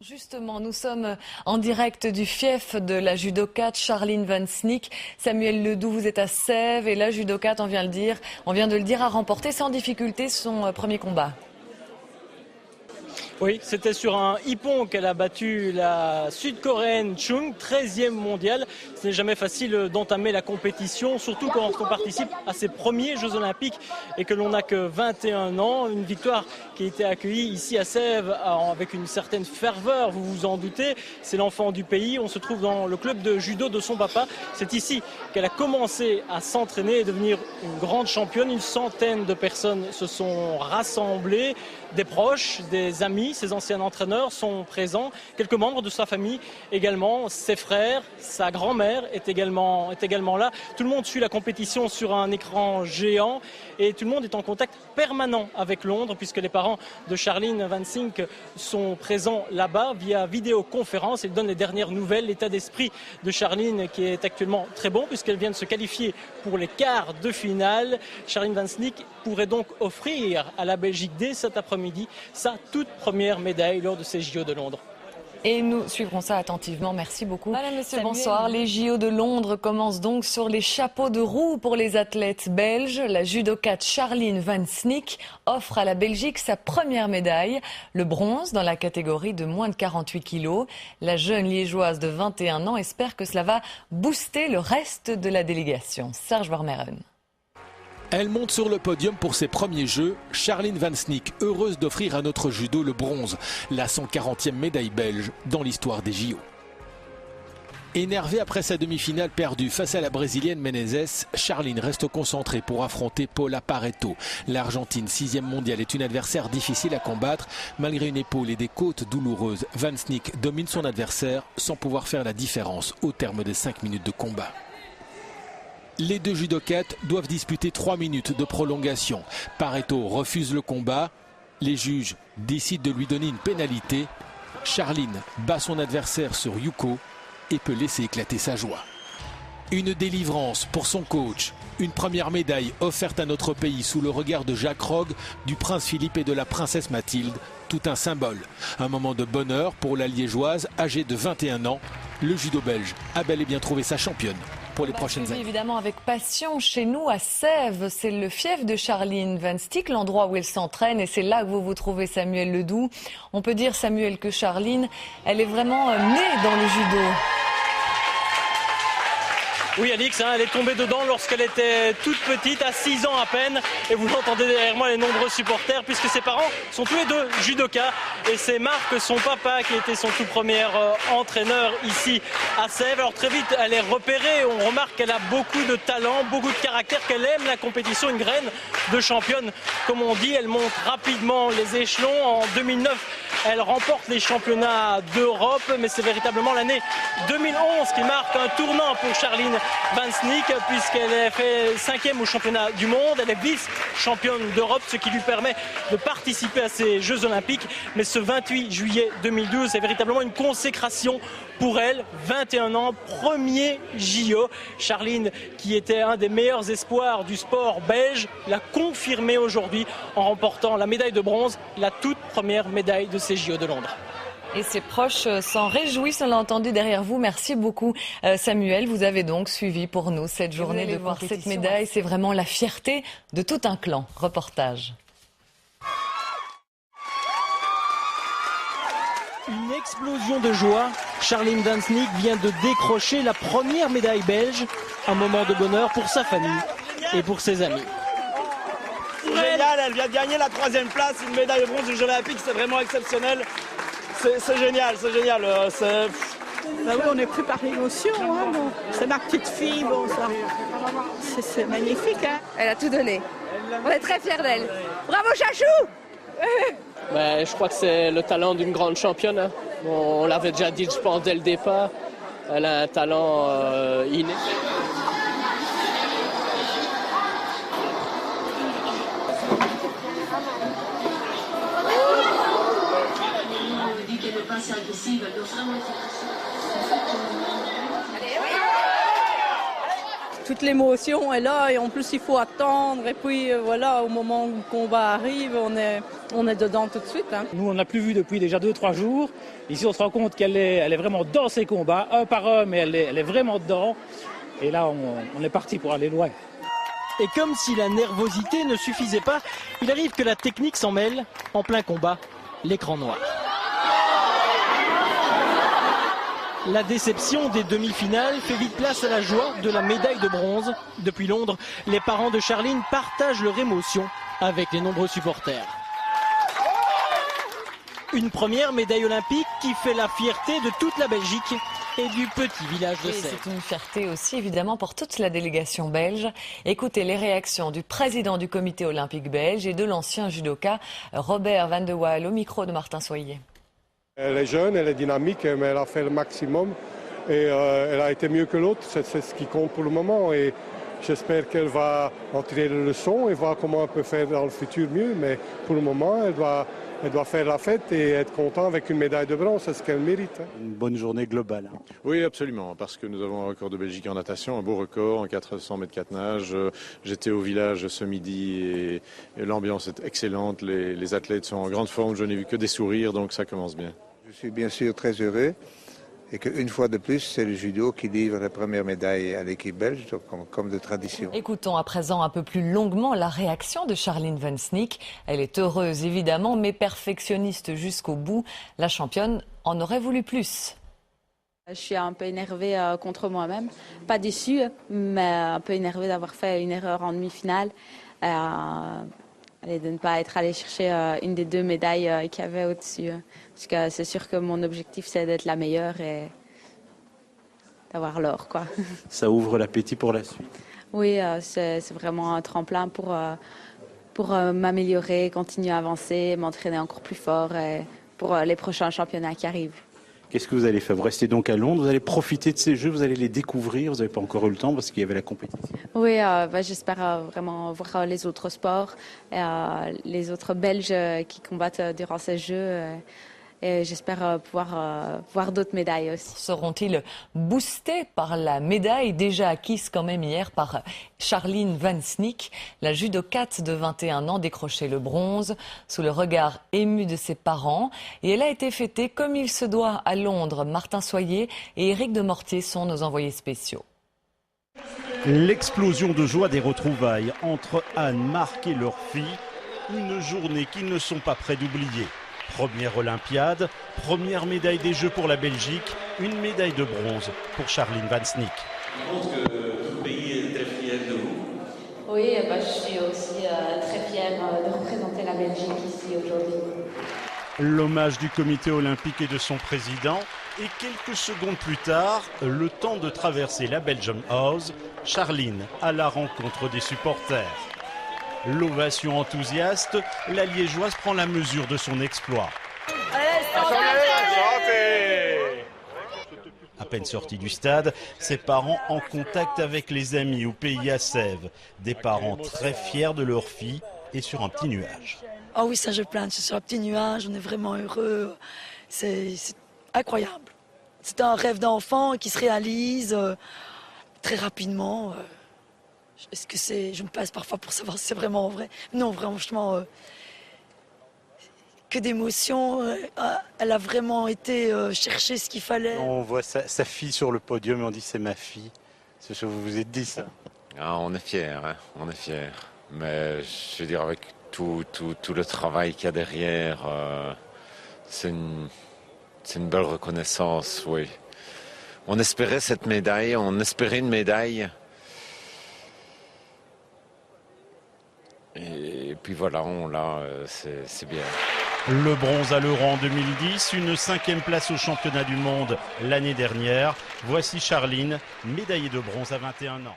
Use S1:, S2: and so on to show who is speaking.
S1: Justement, nous sommes en direct du fief de la judokate Charline Van Snick. Samuel Ledoux, vous êtes à Sèvres et la judokate, on vient de le dire, a remporté sans difficulté son premier combat.
S2: Oui, c'était sur un hippon qu'elle a battu la sud-coréenne Chung, 13e mondiale. Ce n'est jamais facile d'entamer la compétition, surtout quand on participe à ses premiers Jeux Olympiques et que l'on n'a que 21 ans. Une victoire qui a été accueillie ici à Sèvres avec une certaine ferveur, vous vous en doutez. C'est l'enfant du pays, on se trouve dans le club de judo de son papa. C'est ici qu'elle a commencé à s'entraîner et devenir une grande championne. Une centaine de personnes se sont rassemblées, des proches, des amis. Ses anciens entraîneurs sont présents, quelques membres de sa famille également, ses frères, sa grand-mère est également là. Tout le monde suit la compétition sur un écran géant et tout le monde est en contact permanent avec Londres puisque les parents de Charline Van Snick sont présents là-bas via vidéoconférence. Ils donnent les dernières nouvelles, l'état d'esprit de Charline qui est actuellement très bon puisqu'elle vient de se qualifier pour les quarts de finale. Charline Van Snick pourrait donc offrir à la Belgique dès cet après-midi sa toute première médaille lors de ces JO de Londres.
S1: Et nous suivrons ça attentivement. Merci beaucoup. Madame, monsieur, bonsoir. Les JO de Londres commencent donc sur les chapeaux de roue pour les athlètes belges. La judokate Charline Van Snick offre à la Belgique sa première médaille, le bronze dans la catégorie de moins de 48 kilos. La jeune liégeoise de 21 ans espère que cela va booster le reste de la délégation. Serge Vermeulen.
S3: Elle monte sur le podium pour ses premiers Jeux. Charline Van Snick, heureuse d'offrir à notre judo le bronze, la 140e médaille belge dans l'histoire des JO. Énervée après sa demi-finale perdue face à la brésilienne Menezes, Charline reste concentrée pour affronter Paula Pareto. L'Argentine 6e mondiale est une adversaire difficile à combattre. Malgré une épaule et des côtes douloureuses, Van Snick domine son adversaire sans pouvoir faire la différence au terme des 5 minutes de combat. Les deux judokates doivent disputer 3 minutes de prolongation. Pareto refuse le combat. Les juges décident de lui donner une pénalité. Charline bat son adversaire sur Yuko et peut laisser éclater sa joie. Une délivrance pour son coach. Une première médaille offerte à notre pays sous le regard de Jacques Rogge, du prince Philippe et de la princesse Mathilde. Tout un symbole. Un moment de bonheur pour la liégeoise âgée de 21 ans. Le judo belge a bel et bien trouvé sa championne pour les prochaines années.
S1: Évidemment avec passion chez nous à Sèvres, c'est le fief de Charline Van Snick, l'endroit où elle s'entraîne et c'est là que vous vous trouvez Samuel Ledoux. On peut dire Samuel que Charline, elle est vraiment née dans le judo.
S2: Oui Alix, elle est tombée dedans lorsqu'elle était toute petite, à 6 ans à peine. Et vous l'entendez derrière moi, les nombreux supporters, puisque ses parents sont tous les deux judokas. Et c'est Marc, son papa, qui était son tout premier entraîneur ici à Sèvres. Alors très vite, elle est repérée. On remarque qu'elle a beaucoup de talent, beaucoup de caractère, qu'elle aime la compétition, une graine de championne. Comme on dit, elle monte rapidement les échelons. En 2009, elle remporte les championnats d'Europe. Mais c'est véritablement l'année 2011 qui marque un tournant pour Charline Van Snick, puisqu'elle est fait 5e au championnat du monde. Elle est vice-championne d'Europe, ce qui lui permet de participer à ces Jeux Olympiques. Mais ce 28 juillet 2012, c'est véritablement une consécration pour elle. 21 ans, premier JO. Charline, qui était un des meilleurs espoirs du sport belge, l'a confirmé aujourd'hui en remportant la médaille de bronze, la toute première médaille de ces JO de Londres.
S1: Et ses proches s'en réjouissent, on l'a entendu derrière vous. Merci beaucoup Samuel. Vous avez donc suivi pour nous cette journée de voir cette médaille. C'est vraiment la fierté de tout un clan. Reportage.
S2: Une explosion de joie. Charline Van Snick vient de décrocher la première médaille belge. Un moment de bonheur pour sa famille et pour ses amis.
S4: Génial, elle vient de gagner la 3e place, une médaille de bronze aux Jeux Olympiques, c'est vraiment exceptionnel. C'est génial, c'est génial.
S5: Bah oui, on est pris par l'émotion. Hein, bon. C'est ma petite fille, bon, ça. C'est magnifique. Hein.
S6: Elle a tout donné. On est très fiers d'elle. Bravo Chachou.
S7: Je crois que c'est le talent d'une grande championne. Hein. On l'avait déjà dit, je pense, dès le départ. Elle a un talent inné.
S5: toute l'émotion est là et en plus il faut attendre. Et puis voilà, au moment où le combat arrive, on est dedans tout de suite. Hein.
S8: Nous, on n'a plus vu depuis déjà 2-3 jours. Ici, on se rend compte qu'elle est vraiment dans ses combats, un par un, mais elle est vraiment dedans. Et là, on est parti pour aller loin.
S2: Et comme si la nervosité ne suffisait pas, il arrive que la technique s'en mêle en plein combat, l'écran noir. La déception des demi-finales fait vite place à la joie de la médaille de bronze. Depuis Londres, les parents de Charline partagent leur émotion avec les nombreux supporters. Une première médaille olympique qui fait la fierté de toute la Belgique et du petit village de Sèvres.
S1: C'est une fierté aussi évidemment pour toute la délégation belge. Écoutez les réactions du président du comité olympique belge et de l'ancien judoka Robert Van de Waal au micro de Martin Soyer.
S9: Elle est jeune, elle est dynamique, mais elle a fait le maximum et elle a été mieux que l'autre. C'est ce qui compte pour le moment et j'espère qu'elle va en tirer les leçons et voir comment elle peut faire dans le futur mieux. Mais pour le moment, elle doit faire la fête et être contente avec une médaille de bronze, c'est ce qu'elle mérite.
S10: Une bonne journée globale.
S11: Oui, absolument, parce que nous avons un record de Belgique en natation, un beau record en 400 mètres 4 nages. J'étais au village ce midi et l'ambiance est excellente, les athlètes sont en grande forme, je n'ai vu que des sourires, donc ça commence bien.
S12: Je suis bien sûr très heureux et qu'une fois de plus, c'est le judo qui livre la première médaille à l'équipe belge, comme de tradition.
S1: Écoutons à présent un peu plus longuement la réaction de Charline Van Snick. Elle est heureuse évidemment, mais perfectionniste jusqu'au bout. La championne en aurait voulu plus.
S13: Je suis un peu énervée contre moi-même, pas déçue, mais un peu énervée d'avoir fait une erreur en demi-finale. Et de ne pas être allée chercher une des 2 médailles qu'il y avait au-dessus. Parce que c'est sûr que mon objectif, c'est d'être la meilleure et d'avoir l'or, quoi.
S10: Ça ouvre l'appétit pour la suite.
S13: Oui, c'est vraiment un tremplin pour m'améliorer, continuer à avancer, m'entraîner encore plus fort et pour les prochains championnats qui arrivent.
S10: Qu'est-ce que vous allez faire? Vous restez donc à Londres, vous allez profiter de ces Jeux, vous allez les découvrir, vous n'avez pas encore eu le temps parce qu'il y avait la compétition.
S13: Oui, j'espère vraiment voir les autres sports, les autres Belges qui combattent durant ces Jeux. Et j'espère pouvoir voir d'autres médailles aussi.
S1: Seront-ils boostés par la médaille déjà acquise quand même hier par Charline Van Snick? La judokate de 21 ans décrochait le bronze sous le regard ému de ses parents. Et elle a été fêtée comme il se doit à Londres. Martin Soyer et Éric de Mortier sont nos envoyés spéciaux.
S14: L'explosion de joie des retrouvailles entre Anne, Marc et leur fille. Une journée qu'ils ne sont pas prêts d'oublier. Première Olympiade, première médaille des Jeux pour la Belgique, une médaille de bronze pour Charline Van Snick.
S15: Je pense que tout le pays est très fier de vous.
S13: Oui, je suis aussi très fière de représenter la Belgique ici aujourd'hui.
S14: L'hommage du comité olympique et de son président. Et quelques secondes plus tard, le temps de traverser la Belgium House, Charline à la rencontre des supporters. L'ovation enthousiaste, la Liégeoise prend la mesure de son exploit. À peine sorti du stade, ses parents en contact avec les amis au pays à Sèvres. Des parents très fiers de leur fille et sur un petit nuage.
S16: Ah oui, ça je plains, c'est sur un petit nuage, on est vraiment heureux. C'est incroyable. C'est un rêve d'enfant qui se réalise très rapidement. Est-ce que c'est... Je me passe parfois pour savoir si c'est vraiment vrai. Non, vraiment, franchement, que d'émotions. Elle a vraiment été chercher ce qu'il fallait.
S10: On voit sa fille sur le podium et on dit c'est ma fille. C'est ce que vous vous êtes dit, ça?
S17: On est fiers, hein, on est fiers. Mais je veux dire, avec tout le travail qu'il y a derrière, c'est une belle reconnaissance, oui. On espérait cette médaille, on espérait une médaille. Et puis voilà, on l'a, c'est bien.
S14: Le bronze à l'Euro en 2010, une 5e place au championnat du monde l'année dernière. Voici Charline, médaillée de bronze à 21 ans.